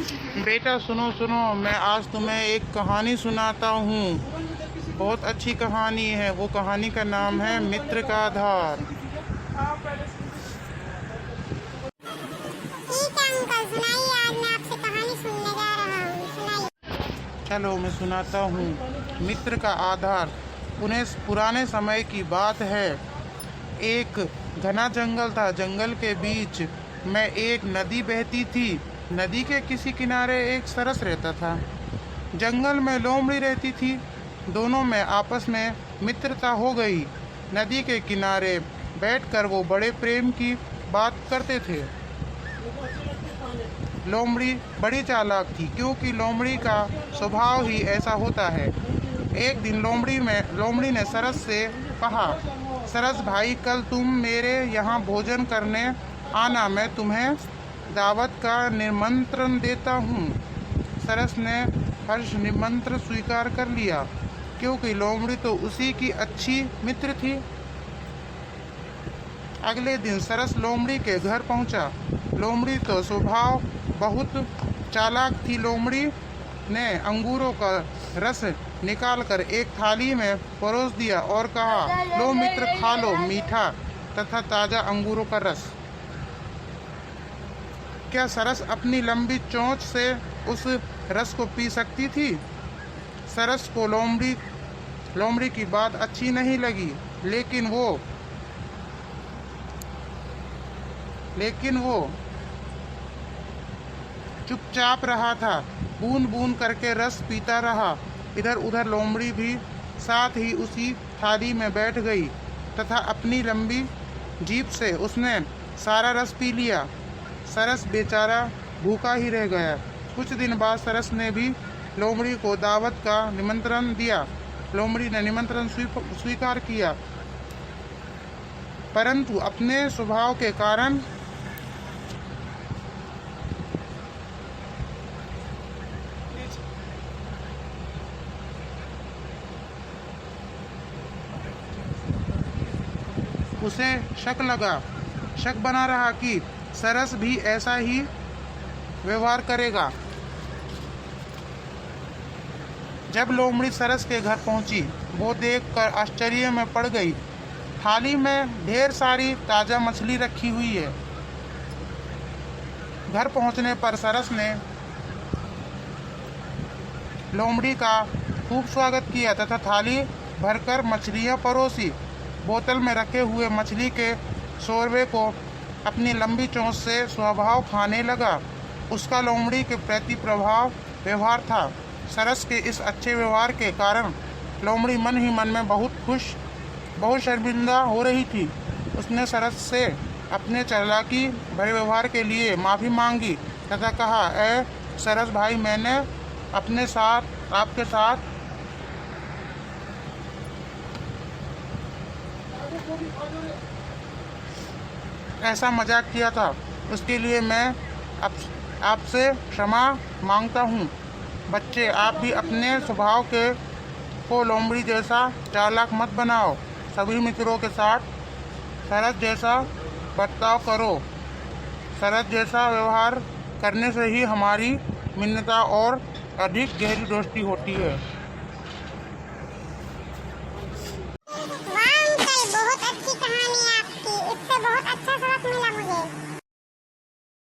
बेटा सुनो सुनो, मैं आज तुम्हें एक कहानी सुनाता हूँ। बहुत अच्छी कहानी है। वो कहानी का नाम है मित्र का आधार। ठीक है अंकल, सुनाइए। आज मैं आपसे कहानी सुनने जा रहा हूँ, सुनाइए। चलो मैं सुनाता हूँ। मित्र का आधार। उन्हें पुराने समय की बात है। एक घना जंगल था। जंगल के बीच में एक नदी बहती थी। नदी के किसी किनारे एक सरस रहता था। जंगल में लोमड़ी रहती थी। दोनों में आपस में मित्रता हो गई। नदी के किनारे बैठकर वो बड़े प्रेम की बात करते थे। लोमड़ी बड़ी चालाक थी, क्योंकि लोमड़ी का स्वभाव ही ऐसा होता है। एक दिन लोमड़ी ने सरस से कहा, सरस भाई, कल तुम मेरे यहाँ भोजन करने आना, मैं तुम्हें दावत का निमंत्रण देता हूँ। सरस ने हर्ष निमंत्रण स्वीकार कर लिया, क्योंकि लोमड़ी तो उसी की अच्छी मित्र थी। अगले दिन सरस लोमड़ी के घर पहुंचा। लोमड़ी तो स्वभाव बहुत चालाक थी। लोमड़ी ने अंगूरों का रस निकालकर एक थाली में परोस दिया और कहा, लो मित्र, खा लो मीठा तथा ताजा अंगूरों का रस। क्या सरस अपनी लंबी चोंच से उस रस को पी सकती थी? सरस को लोमड़ी की बात अच्छी नहीं लगी, लेकिन वो चुपचाप रहा था। बूंद बूंद करके रस पीता रहा। इधर उधर लोमड़ी भी साथ ही उसी थाली में बैठ गई तथा अपनी लंबी जीभ से उसने सारा रस पी लिया। सरस बेचारा भूखा ही रह गया। कुछ दिन बाद सरस ने भी लोमड़ी को दावत का निमंत्रण दिया। लोमड़ी ने निमंत्रण स्वीकार किया, परंतु अपने स्वभाव के कारण उसे शक बना रहा कि सरस भी ऐसा ही व्यवहार करेगा। जब लोमड़ी सरस के घर पहुंची, वो देखकर आश्चर्य में पड़ गई। थाली में ढेर सारी ताजा मछली रखी हुई है। घर पहुंचने पर सरस ने लोमड़ी का खूब स्वागत किया तथा थाली भरकर मछलियां परोसी। बोतल में रखे हुए मछली के शोरबे को अपनी लंबी चोंच से स्वभाव खाने लगा। उसका लोमड़ी के प्रति व्यवहार था। सरस के इस अच्छे व्यवहार के कारण लोमड़ी मन ही मन में बहुत शर्मिंदा हो रही थी। उसने सरस से अपने चालाकी भरे व्यवहार के लिए माफ़ी मांगी तथा कहा, ए सरस भाई, मैंने आपके साथ ऐसा मजाक किया था। उसके लिए मैं आपसे क्षमा मांगता हूँ। बच्चे, आप भी अपने स्वभाव को लोमड़ी जैसा चालाक मत बनाओ। सभी मित्रों के साथ सरस जैसा बर्ताव करो। सरस जैसा व्यवहार करने से ही हमारी मित्रता और अधिक गहरी दोस्ती होती है।